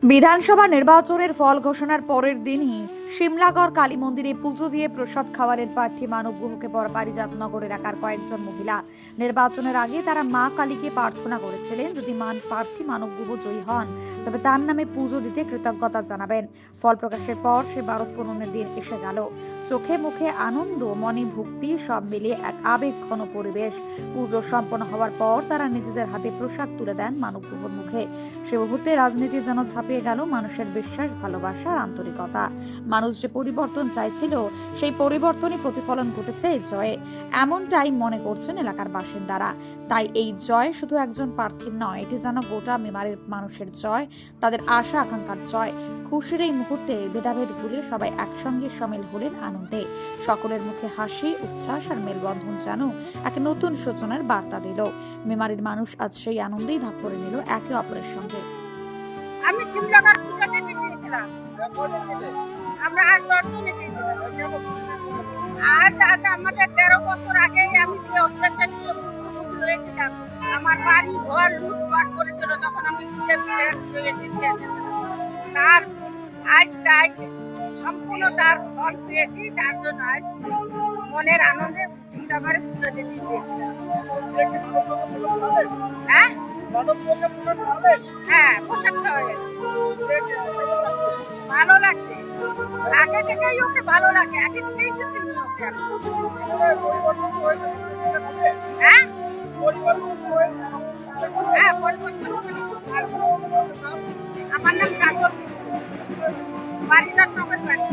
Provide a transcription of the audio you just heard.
বিধানসভা নির্বাচনের ফল ঘোষণার পরের দিনই শিমলাগড় কালী মন্দিরে পুজো দিয়ে প্রসাদ খাওয়ালেন প্রার্থী মানব গুহকে পারিজাতনগর এলাকার কয়েকজন মহিলা। নির্বাচনের আগে তারা মা কালীকে প্রার্থনা করেছিলেন যদি প্রার্থী মানব গুহ জয়ী হন তবে তার নামে পুজো দিতে কৃতজ্ঞতা জানাবেন। ফল প্রকাশের পর সে ভারত পূরণের দিন এসে গেল। চোখে মুখে আনন্দ, মনে ভক্তি সব মিলিয়ে এক আবেগঘন পরিবেশ। পুজো সম্পন্ন হওয়ার পর তারা নিজেদের হাতে প্রসাদ তুলে দেন মানব গুহর মুখে। সে মুহূর্তে রাজনীতি যেন ছাপিয়ে গেল মানুষের বিশ্বাস, ভালোবাসা আর আন্তরিকতা। মানুষ যে পরিবর্তন চাইছিল সেই পরিবর্তনই প্রতিফলন ঘটেছে এই জয়ে, এমনটাই মনে করছেন এলাকার বাসিন্দারা। তাই এই জয় শুধু একজন প্রার্থীর নয়, এটি যেন গোটা মেমারির মানুষের জয়, তাদের আশা আকাঙ্ক্ষার জয়। খুশির এই মুহূর্তে ভেদাভেদ ভুলে সবাই একসঙ্গে সামিল হলেন আনন্দে। সকলের মুখে হাসি, উচ্ছ্বাস আর মেলবন্ধন যেন এক নতুন সূচনার বার্তা দিল। মেমারির মানুষ আজ সেই আনন্দেই ভাগ করে নিল একে অপরের সঙ্গে। আমি চিমলাগার পূজা দিতে গিয়েছিলাম। আমরা আজ 10 জনে গিয়েছিলাম। আজ আমাদের 13 বছর আগে আমি যে অত্যাচারিত মুক্তি হয়েছিলাম, আমার বাড়ি ঘর লুটপাট করেছিল তখন আমি বিজেপি প্রার্থী হয়েছি। তার আজ তাই সম্পূর্ণ তার ফল পেয়েছি, তার জন্য আজ মনের আনন্দে চিমলাগারে পূজা দিতে গিয়েছিলাম। হ্যাঁ হ্যাঁ, পোশাক খাওয়া ভালো লাগছে। আগে থেকেই ওকে ভালো লাগে, আগে থেকেই তো চিনি ওকে আমি। হ্যাঁ হ্যাঁ, পরিবর্তন হলে খুব ভালো। আমার নাম কাজল মিত্র, পারিজাতনগর বাড়ি।